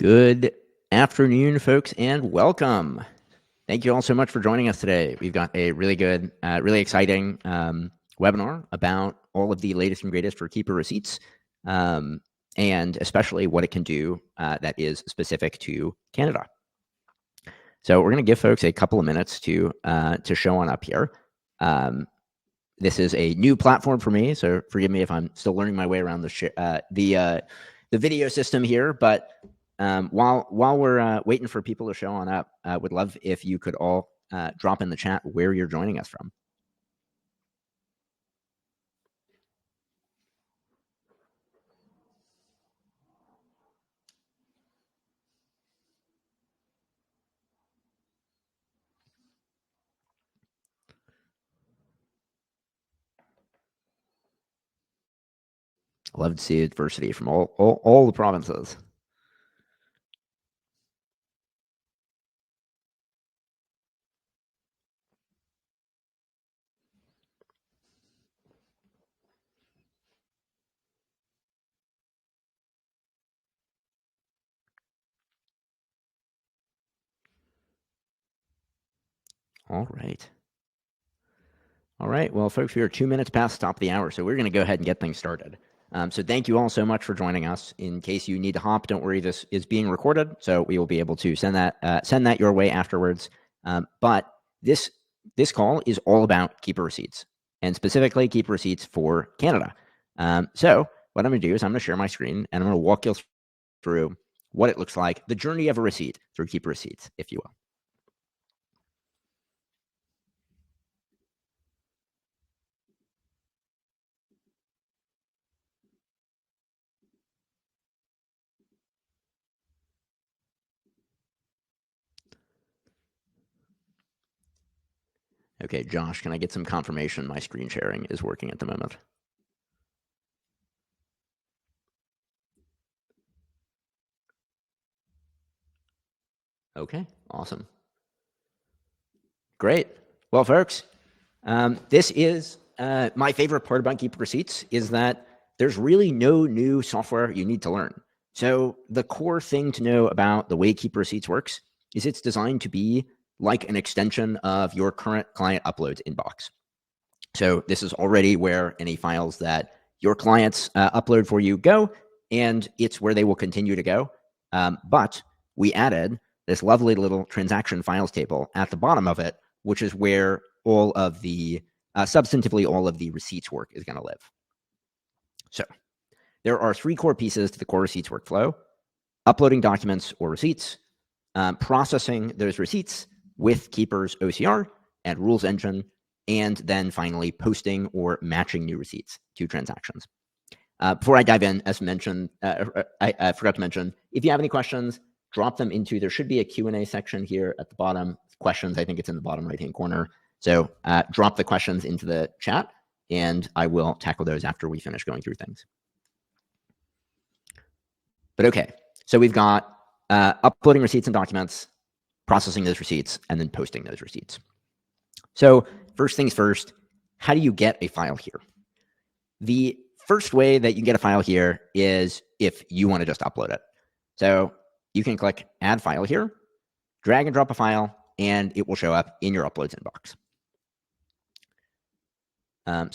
Good afternoon, folks, and welcome. Thank you all so much for joining us today. We've got a really good, really exciting webinar about all of the latest and greatest for Keeper Receipts, and especially what it can do that is specific to Canada. So we're going to give folks a couple of minutes to show on up here. This is a new platform for me, so forgive me if I'm still learning my way around the video system here, but while we're waiting for people to show on up, I would love if you could all drop in the chat where you're joining us from. I love to see diversity from all the provinces. All right. All right. Well, folks, we are 2 minutes past the top of the hour, so we're going to go ahead and get things started. So thank you all so much for joining us. In case you need to hop, don't worry, this is being recorded, so we will be able to send that your way afterwards. But this call is all about Keeper Receipts, and specifically Keeper Receipts for Canada. So what I'm going to do is I'm going to share my screen, and I'm going to walk you through what it looks like, the journey of a receipt through Keeper Receipts, if you will. Okay, Josh, can I get some confirmation my screen sharing is working at the moment? Okay, awesome. Great. Well, folks, this is my favorite part about Keeper Receipts is that there's really no new software you need to learn. So the core thing to know about the way Keeper Receipts works is it's designed to be like an extension of your current client uploads inbox. So this is already where any files that your clients upload for you go, and it's where they will continue to go. But we added this lovely little transaction files table at the bottom of it, which is where all of the, substantively all of the receipts work is going to live. So there are 3 core pieces to the core receipts workflow: uploading documents or receipts, processing those receipts with Keeper's OCR and rules engine, and then finally posting or matching new receipts to transactions. Before I dive in, as mentioned, I forgot to mention, if you have any questions, drop them into, there should be a Q&A section here at the bottom. Questions, I think it's in the bottom right-hand corner. So drop the questions into the chat, and I will tackle those after we finish going through things. But okay, so we've got uploading receipts and documents, processing those receipts, and then posting those receipts. So first things first, how do you get a file here? The first way that you can get a file here is if you want to just upload it. So you can click Add File here, drag and drop a file, and it will show up in your uploads inbox.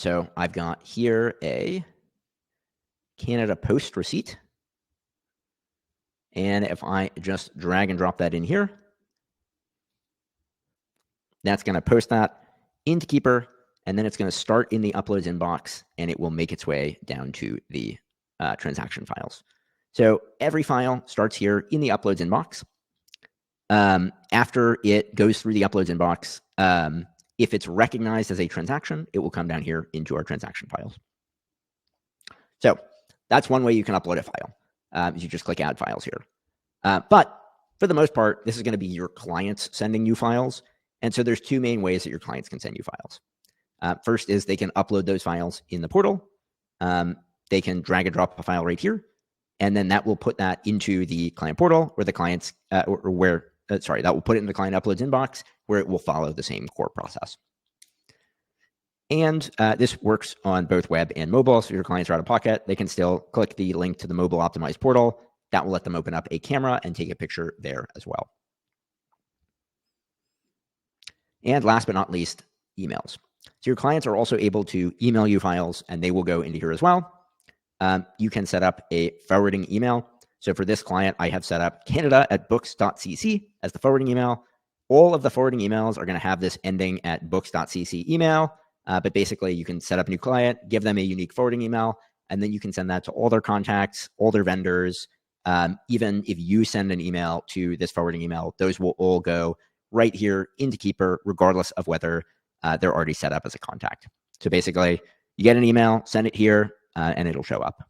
So I've got here a Canada Post receipt. And if I just drag and drop that in here, that's going to post that into Keeper, and then it's going to start in the uploads inbox, and it will make its way down to the transaction files. So every file starts here in the uploads inbox. After it goes through the uploads inbox, if it's recognized as a transaction, it will come down here into our transaction files. So that's one way you can upload a file. You just click Add Files here. But for the most part, this is going to be your clients sending you files. And so there's 2 main ways that your clients can send you files. First is they can upload those files in the portal. They can drag and drop a file right here, and then that will put that into the client portal where the clients, that will put it in the client uploads inbox where it will follow the same core process. And this works on both web and mobile. So if your clients are out of pocket, they can still click the link to the mobile optimized portal that will let them open up a camera and take a picture there as well. And last but not least, emails. So your clients are also able to email you files, and they will go into here as well. You can set up a forwarding email. So for this client, I have set up canada@books.cc as the forwarding email. All of the forwarding emails are going to have this ending at books.cc email. But basically, you can set up a new client, give them a unique forwarding email, and then you can send that to all their contacts, all their vendors. Even if you send an email to this forwarding email, those will all go right here into Keeper, regardless of whether they're already set up as a contact. So basically, you get an email, send it here, and it'll show up.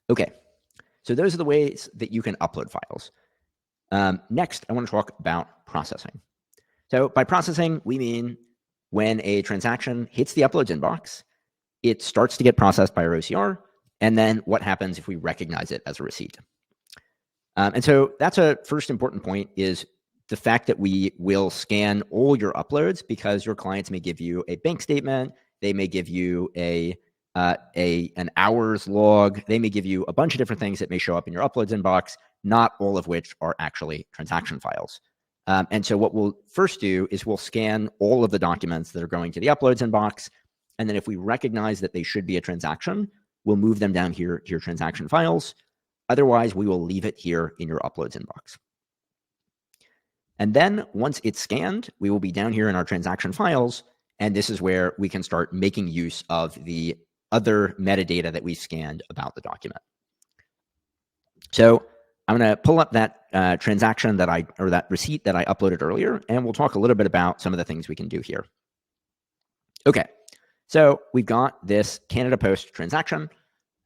Okay, so those are the ways that you can upload files. Next, I want to talk about processing. So by processing, we mean when a transaction hits the uploads inbox, it starts to get processed by our OCR, and then what happens if we recognize it as a receipt. And so that's a first important point, is the fact that we will scan all your uploads, because your clients may give you a bank statement, they may give you an hours log, they may give you a bunch of different things that may show up in your uploads inbox, not all of which are actually transaction files. And so what we'll first do is we'll scan all of the documents that are going to the uploads inbox, and then if we recognize that they should be a transaction, we'll move them down here to your transaction files. Otherwise, we will leave it here in your uploads inbox. And then once it's scanned, we will be down here in our transaction files, and this is where we can start making use of the other metadata that we scanned about the document. So I'm going to pull up that transaction or that receipt that I uploaded earlier, and we'll talk a little bit about some of the things we can do here. Okay, so we've got this Canada Post transaction.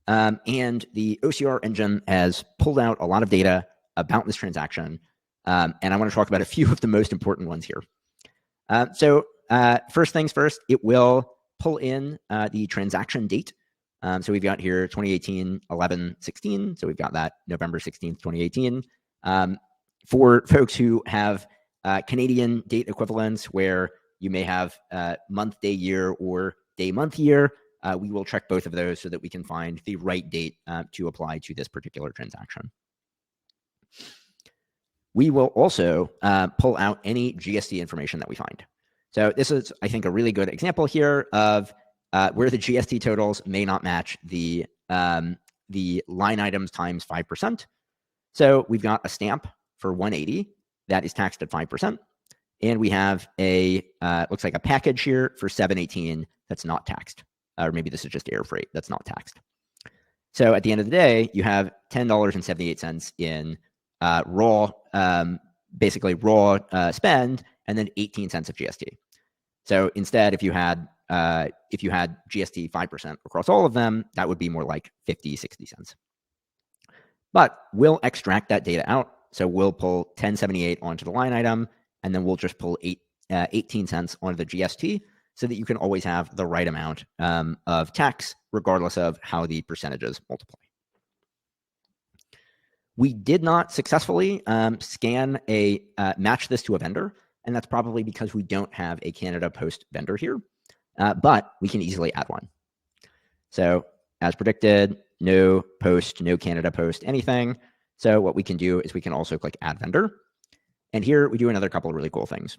And the OCR engine has pulled out a lot of data about this transaction. And I want to talk about a few of the most important ones here. So first things first, it will pull in the transaction date. So we've got here 2018, 11/16. So we've got that November 16th, 2018. For folks who have Canadian date equivalents, where you may have month, day, year, or day, month, year, we will check both of those so that we can find the right date to apply to this particular transaction. We will also pull out any GST information that we find. So this is, I think, a really good example here of where the GST totals may not match the line items times 5%. So we've got a stamp for 180 that is taxed at 5%. And we have looks like a package here for 718 that's not taxed. Or maybe this is just air freight that's not taxed. So at the end of the day, you have $10.78 in basically raw spend, and then 18 cents of GST. So instead, if you had GST 5% across all of them, that would be more like 50, 60 cents. But we'll extract that data out. So we'll pull 1078 onto the line item, and then we'll just pull 18 cents onto the GST, so that you can always have the right amount of tax, regardless of how the percentages multiply. We did not successfully match this to a vendor, and that's probably because we don't have a Canada Post vendor here, but we can easily add one. So as predicted, no post, no Canada Post, anything. So what we can do is we can also click Add Vendor. And here we do another couple of really cool things.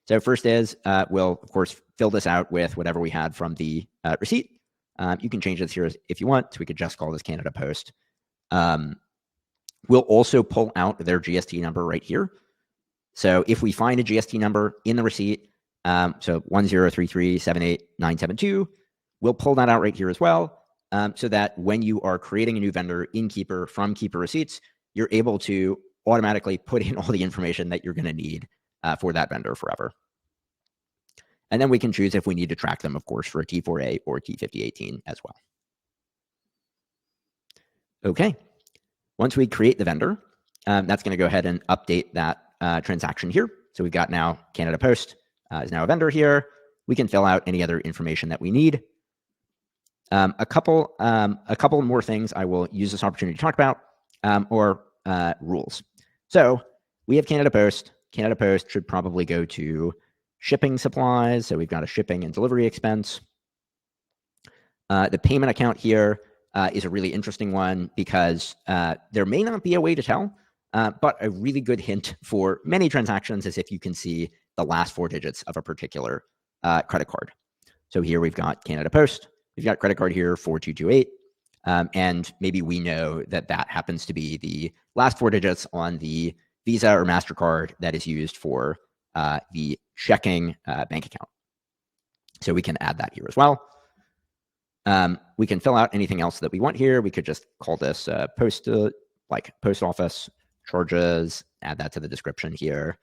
So first is we'll, of course, fill this out with whatever we had from the receipt. You can change this here if you want. So we could just call this Canada Post. We'll also pull out their GST number right here. So if we find a GST number in the receipt, so 1033789972, we'll pull that out right here as well, so that when you are creating a new vendor in Keeper from Keeper Receipts, you're able to automatically put in all the information that you're going to need for that vendor forever. And then we can choose if we need to track them, of course, for a T4A or T5018 as well. Okay. Once we create the vendor, that's going to go ahead and update that transaction here. So we've got now Canada Post is now a vendor here. We can fill out any other information that we need. A couple more things I will use this opportunity to talk about, or rules. So we have Canada Post. Canada Post should probably go to shipping supplies. So we've got a shipping and delivery expense. The payment account here is a really interesting one because there may not be a way to tell, but a really good hint for many transactions is if you can see the last 4 digits of a particular credit card. So here we've got Canada Post. We've got credit card here 4228. And maybe we know that that happens to be the last 4 digits on the Visa or MasterCard that is used for the checking bank account. So we can add that here as well. We can fill out anything else that we want here. We could just call this post office charges, add that to the description here.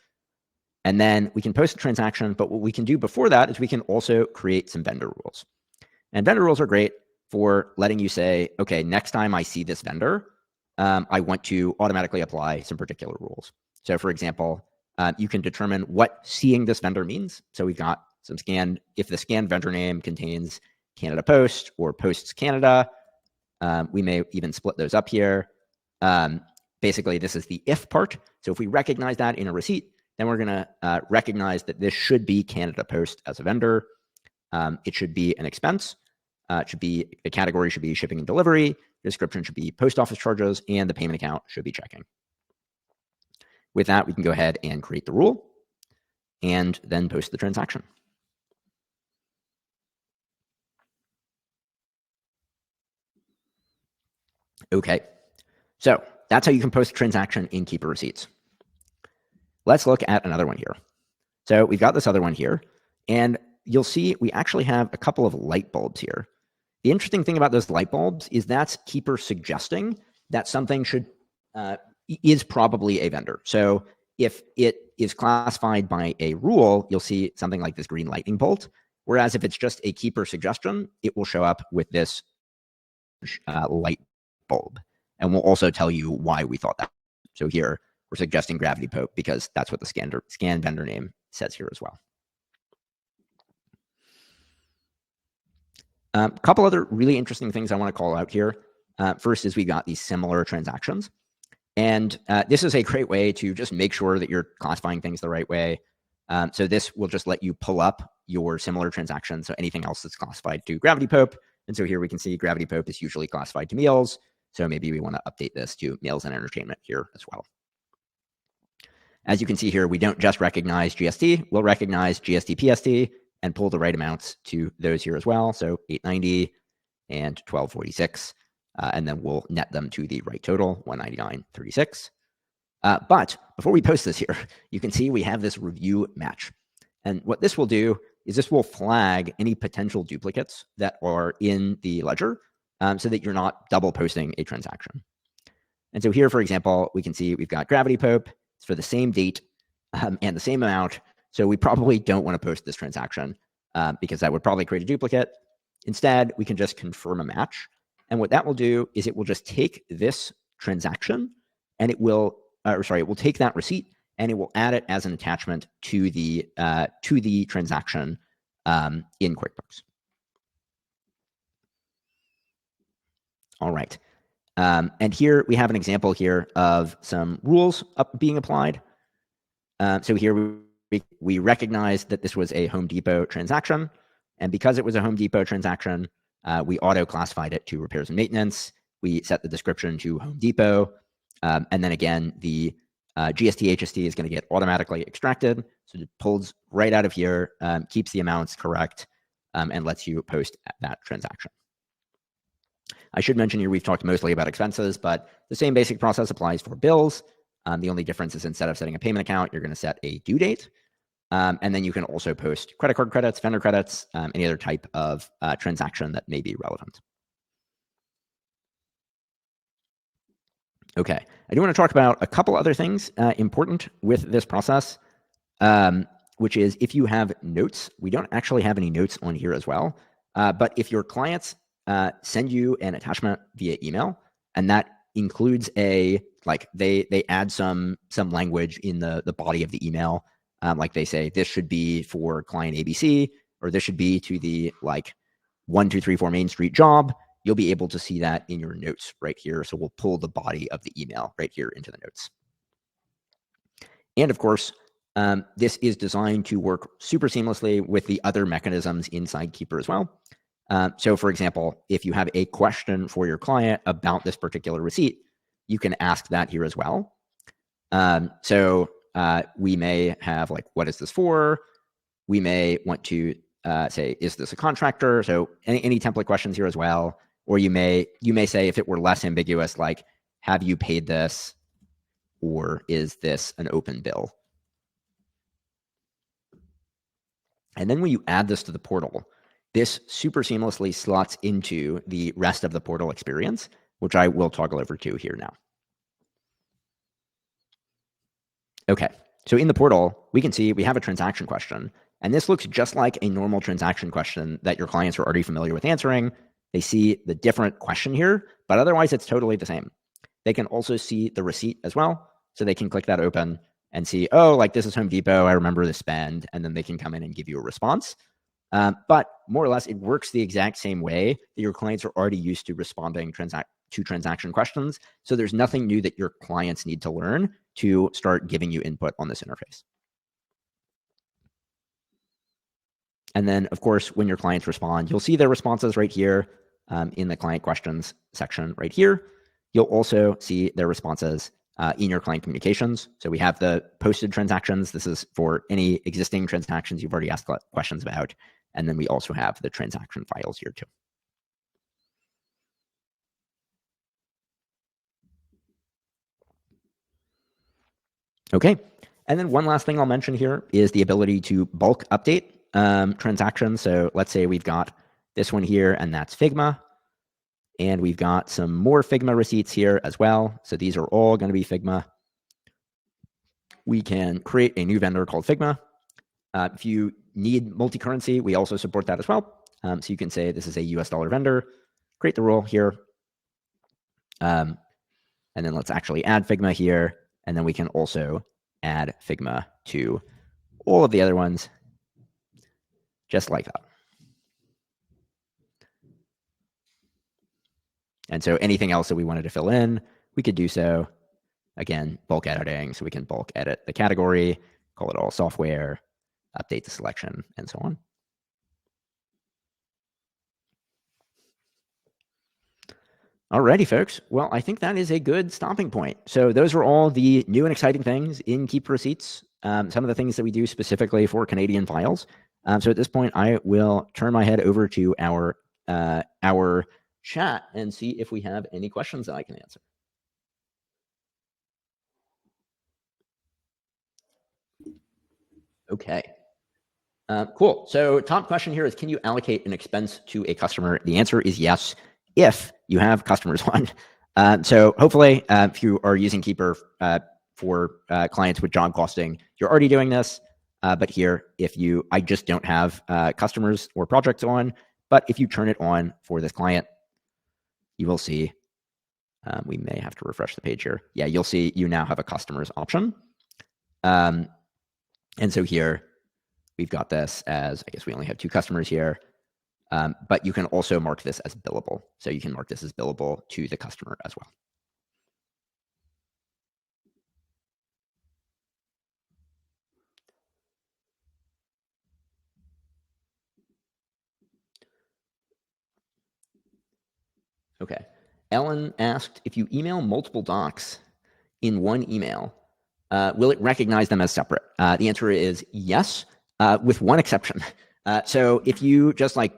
And then we can post a transaction, but what we can do before that is we can also create some vendor rules. And vendor rules are great for letting you say, okay, next time I see this vendor, I want to automatically apply some particular rules. So for example, you can determine what seeing this vendor means. So we've got some scanned, if the scanned vendor name contains Canada Post or Posts Canada, we may even split those up here. Basically, this is the if part. So if we recognize that in a receipt, then we're going to recognize that this should be Canada Post as a vendor. It should be an expense. It should be, the category should be shipping and delivery. The description should be post office charges, and the payment account should be checking. With that, we can go ahead and create the rule and then post the transaction. Okay, so that's how you can post a transaction in Keeper Receipts. Let's look at another one here. So we've got this other one here, and you'll see we actually have a couple of light bulbs here. The interesting thing about those light bulbs is that's Keeper suggesting that something is probably a vendor. So if it is classified by a rule, you'll see something like this green lightning bolt. Whereas if it's just a Keeper suggestion, it will show up with this light bulb. And we'll also tell you why we thought that. So here we're suggesting Gravity Pope because that's what the scan vendor name says here as well. A couple other really interesting things I want to call out here. First is we've got these similar transactions. And this is a great way to just make sure that you're classifying things the right way. So this will just let you pull up your similar transaction. So anything else that's classified to Gravity Pope. And so here we can see Gravity Pope is usually classified to meals. So maybe we want to update this to meals and entertainment here as well. As you can see here, we don't just recognize GST. We'll recognize GST, PST, and pull the right amounts to those here as well. So 890 and 1246. And then we'll net them to the right total, 199.36. But before we post this here, you can see we have this review match. And what this will do is this will flag any potential duplicates that are in the ledger so that you're not double posting a transaction. And so here, for example, we can see we've got Gravity Pope. It's for the same date and the same amount. So we probably don't want to post this transaction because that would probably create a duplicate. Instead, we can just confirm a match. And what that will do is it will just take this transaction and it will, it will take that receipt and it will add it as an attachment to the transaction in QuickBooks. All right. And here we have an example here of some rules being applied. So here we recognize that this was a Home Depot transaction. And because it was a Home Depot transaction, we auto-classified it to repairs and maintenance. We set the description to Home Depot. And then again, the GST, HST is going to get automatically extracted. So it pulls right out of here, keeps the amounts correct, and lets you post that transaction. I should mention here, we've talked mostly about expenses, but the same basic process applies for bills. The only difference is instead of setting a payment account, you're going to set a due date. And then you can also post credit card credits, vendor credits, any other type of transaction that may be relevant. Okay, I do want to talk about a couple other things important with this process, which is if you have notes, we don't actually have any notes on here as well. But if your clients send you an attachment via email, and that includes they add some language in the body of the email, like they say this should be for client ABC, or this should be to the 1234 Main Street job. You'll be able to see that in your notes right here. So we'll pull the body of the email right here into the notes. And of course, this is designed to work super seamlessly with the other mechanisms inside Keeper as well. So for example, if you have a question for your client about this particular receipt, you can ask that here as well. So we may have like, what is this for? We may want to say, is this a contractor? So any template questions here as well. Or you may say, if it were less ambiguous, like, have you paid this? Or is this an open bill? And then when you add this to the portal, this super seamlessly slots into the rest of the portal experience, which I will toggle over to here now. Okay, so in the portal, we can see we have a transaction question. And this looks just like a normal transaction question that your clients are already familiar with answering. They see the different question here, but otherwise it's totally the same. They can also see the receipt as well. So they can click that open and see, oh, like this is Home Depot. I remember the spend. And then they can come in and give you a response. But more or less, it works the exact same way that your clients are already used to responding to transaction questions. So there's nothing new that your clients need to learn to start giving you input on this interface. And then, of course, when your clients respond, you'll see their responses right here in the client questions section right here. You'll also see their responses in your client communications. So we have the posted transactions. This is for any existing transactions you've already asked questions about. And then we also have the transaction files here too. Okay. And then one last thing I'll mention here is the ability to bulk update transactions. So let's say we've got this one here, and that's Figma. And we've got some more Figma receipts here as well. So these are all going to be Figma. We can create a new vendor called Figma. If you need multi-currency, we also support that as well. So you can say this is a US dollar vendor, create the rule here. And then let's actually add Figma here. And then we can also add Figma to all of the other ones, just like that. And so anything else that we wanted to fill in, we could do so. Again, bulk editing, so we can bulk edit the category, call it all software, update the selection, and so on. Alrighty, folks. Well, I think that is a good stopping point. So those are all the new and exciting things in Keep Receipts, some of the things that we do specifically for Canadian files. So at this point, I will turn my head over to our chat and see if we have any questions that I can answer. Okay. Cool. So top question here is, can you allocate an expense to a customer? The answer is yes, if you have customers on. So hopefully, if you are using Keeper for clients with job costing, you're already doing this. But here, I just don't have customers or projects on, but if you turn it on for this client, you will see, we may have to refresh the page here. Yeah, you'll see you now have a customers option. And so here, we've got this as, I guess we only have 2 customers here, but you can also mark this as billable. So you can mark this as billable to the customer as well. Okay. Ellen asked, if you email multiple docs in one email, will it recognize them as separate? The answer is yes, with one exception. So if you just like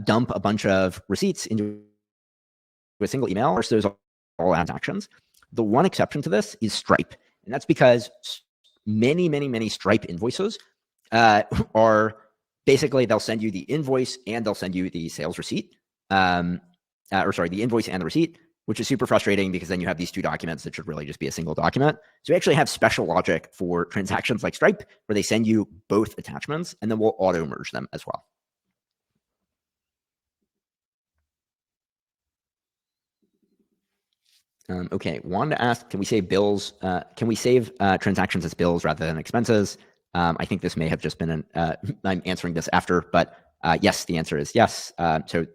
dump a bunch of receipts into a single email, those are all transactions. The one exception to this is Stripe. And that's because many Stripe invoices are basically, they'll send you the invoice and they'll send you the sales receipt. The invoice and the receipt, which is super frustrating because then you have these 2 documents that should really just be a single document. So we actually have special logic for transactions like Stripe, where they send you both attachments and then we'll auto merge them as well. Okay, Wanda asked, can we save bills? Can we save transactions as bills rather than expenses? I think this may have just been I'm answering this after, but yes, the answer is yes. So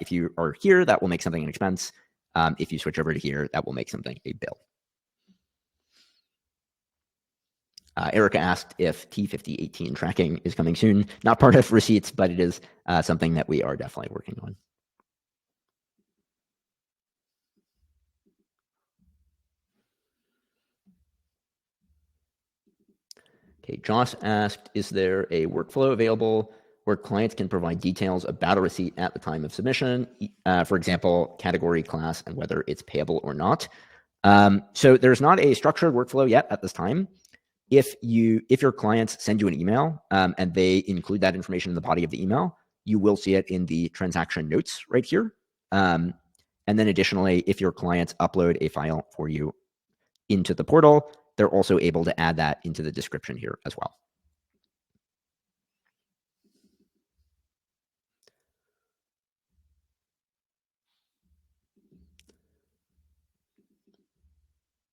if you are here, that will make something an expense. If you switch over to here, that will make something a bill. Erica asked if T5018 tracking is coming soon. Not part of receipts, but it is something that we are definitely working on. Okay, Josh asked, is there a workflow available where clients can provide details about a receipt at the time of submission? For example, category, class, and whether it's payable or not. So there's not a structured workflow yet at this time. If your clients send you an email and they include that information in the body of the email, you will see it in the transaction notes right here. And then additionally, if your clients upload a file for you into the portal, they're also able to add that into the description here as well.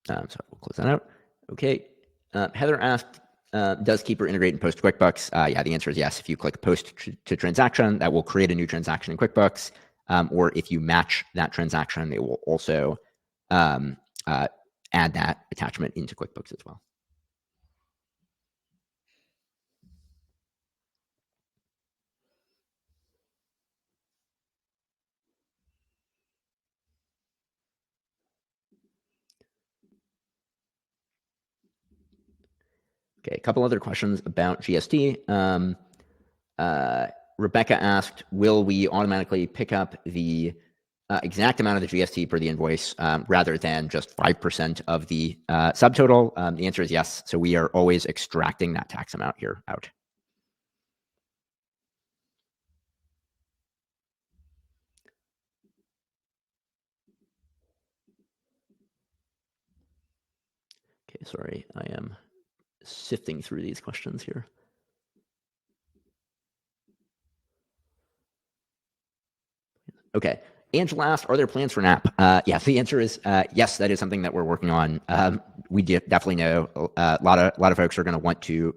So we'll close that out. Okay. Heather asked, does Keeper integrate and post QuickBooks? Yeah, the answer is yes. If you click post to transaction, that will create a new transaction in QuickBooks. Or if you match that transaction, it will also add that attachment into QuickBooks as well. Okay, a couple other questions about GST. Rebecca asked, will we automatically pick up the exact amount of the GST per the invoice rather than just 5% of the subtotal? The answer is yes. So we are always extracting that tax amount here out. Okay, sorry, I am sifting through these questions here. Okay. Angela asked, are there plans for an app? Yeah, the answer is yes, that is something that we're working on. We definitely know a lot of folks are going to want to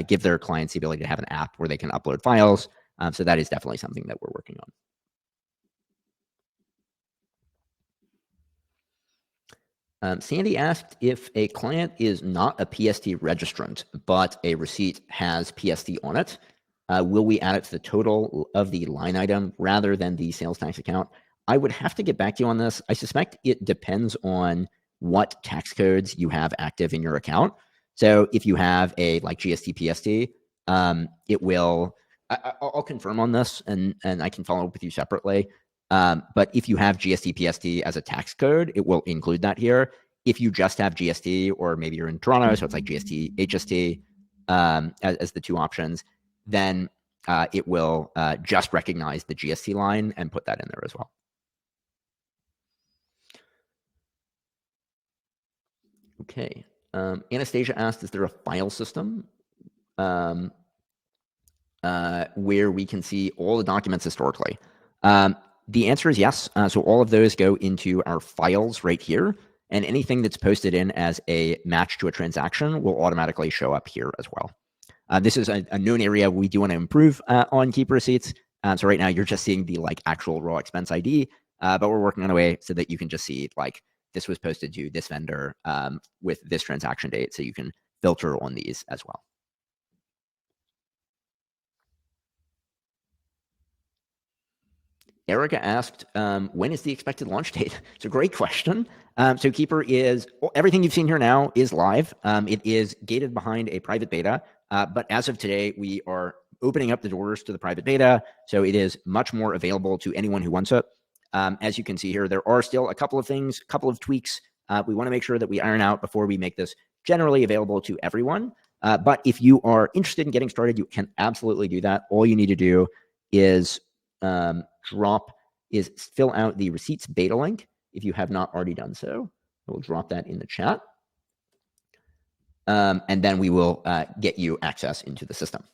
give their clients the ability to have an app where they can upload files. So that is definitely something that we're working on. Sandy asked, if a client is not a PST registrant, but a receipt has PST on it, will we add it to the total of the line item rather than the sales tax account? I would have to get back to you on this. I suspect it depends on what tax codes you have active in your account. So if you have a like GST PST, it will. I'll confirm on this, and I can follow up with you separately. But if you have GST PST as a tax code, it will include that here. If you just have GST, or maybe you're in Toronto, so it's like GST HST as the two options, then it will just recognize the GST line and put that in there as well. Okay. Anastasia asked, is there a file system where we can see all the documents historically? The answer is yes. So all of those go into our files right here, and anything that's posted in as a match to a transaction will automatically show up here as well. This is a known area we do want to improve on Keep Receipts. So right now you're just seeing the like actual raw expense ID, but we're working on a way so that you can just see like this was posted to this vendor with this transaction date, so you can filter on these as well. Erica asked, when is the expected launch date? It's a great question. So Keeper is, everything you've seen here now is live. It is gated behind a private beta, but as of today, we are opening up the doors to the private beta, so it is much more available to anyone who wants it. As you can see here, there are still a couple of things, a couple of tweaks we want to make sure that we iron out before we make this generally available to everyone. But if you are interested in getting started, you can absolutely do that. All you need to do is fill out the receipts beta link if you have not already done so. I will drop that in the chat. And then we will get you access into the system.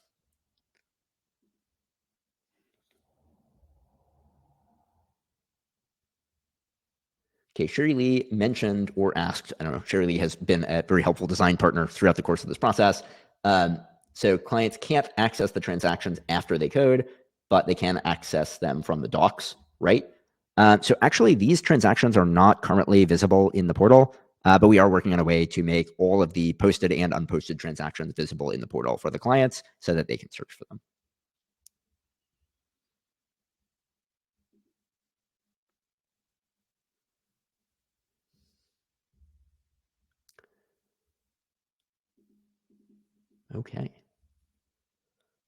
Okay, Sherry Lee mentioned or asked, I don't know, Sherry Lee has been a very helpful design partner throughout the course of this process. So clients can't access the transactions after they code, but they can access them from the docs, right? So actually, these transactions are not currently visible in the portal. But we are working on a way to make all of the posted and unposted transactions visible in the portal for the clients so that they can search for them. Okay.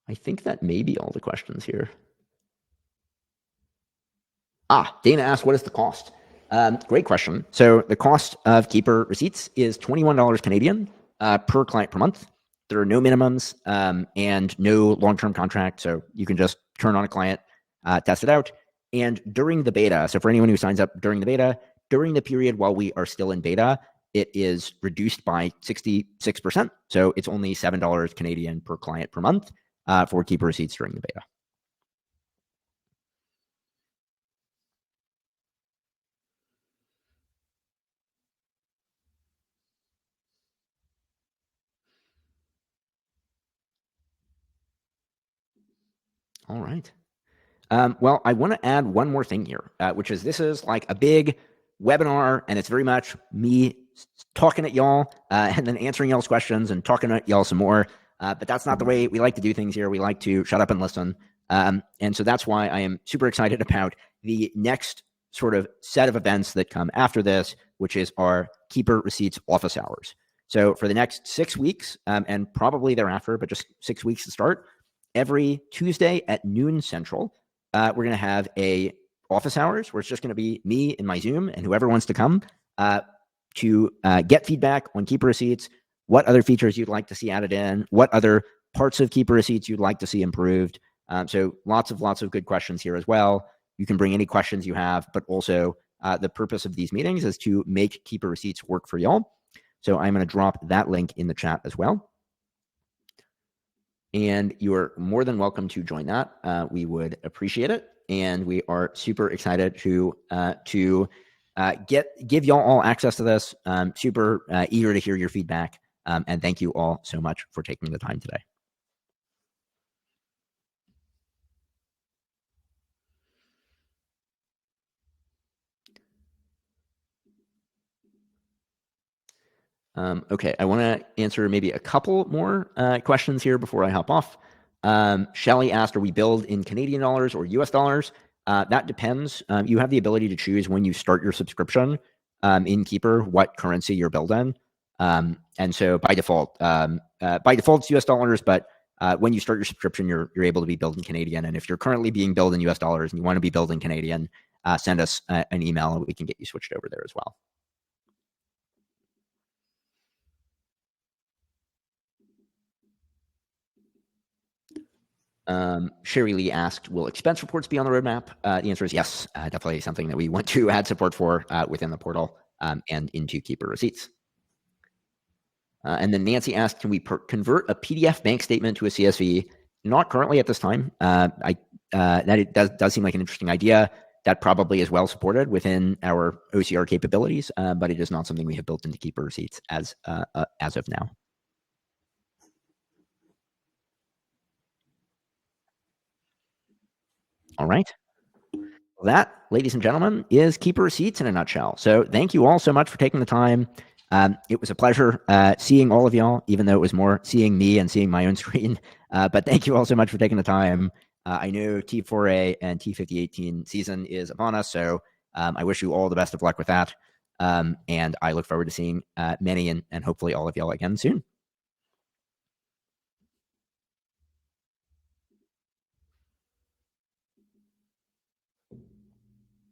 I think that may be all the questions here. Dana asked, what is the cost? Great question. So the cost of Keeper receipts is $21 Canadian per client per month. There are no minimums and no long-term contract. So you can just turn on a client, test it out. And during the beta, so for anyone who signs up during the beta, during the period while we are still in beta, it is reduced by 66%. So it's only $7 Canadian per client per month for Keeper receipts during the beta. All right. Well, I want to add one more thing here, which is this is like a big webinar, and it's very much me talking at y'all and then answering y'all's questions and talking at y'all some more. But that's not the way we like to do things here. We like to shut up and listen. And so that's why I am super excited about the next sort of set of events that come after this, which is our Keeper Receipts office hours. So for the next 6 weeks and probably thereafter, but just 6 weeks to start, every Tuesday at noon Central, we're going to have a office hours where it's just going to be me in my Zoom and whoever wants to come to get feedback on Keeper Receipts, what other features you'd like to see added in, what other parts of Keeper Receipts you'd like to see improved. So lots of good questions here as well. You can bring any questions you have, but also the purpose of these meetings is to make Keeper Receipts work for y'all. So I'm going to drop that link in the chat as well. And you're more than welcome to join that. We would appreciate it. And we are super excited to give y'all all access to this. Super eager to hear your feedback. And thank you all so much for taking the time today. Okay, I want to answer maybe a couple more questions here before I hop off. Shelly asked, are we billed in Canadian dollars or US dollars? That depends. You have the ability to choose when you start your subscription in Keeper what currency you're billed in. And so by default, it's US dollars, but when you start your subscription, you're able to be billed in Canadian. And if you're currently being billed in US dollars and you want to be billed in Canadian, send us an email and we can get you switched over there as well. Sherry Lee asked, will expense reports be on the roadmap? The answer is yes, definitely something that we want to add support for within the portal and into Keeper Receipts. And then Nancy asked, can we convert a PDF bank statement to a CSV? Not currently at this time. That does seem like an interesting idea. That probably is well supported within our OCR capabilities, but it is not something we have built into Keeper Receipts as of now. All right. Well, that, ladies and gentlemen, is Keeper Receipts in a nutshell. So thank you all so much for taking the time. It was a pleasure seeing all of y'all, even though it was more seeing me and seeing my own screen. But thank you all so much for taking the time. I know T4A and T5018 season is upon us, so I wish you all the best of luck with that. And I look forward to seeing many and hopefully all of y'all again soon.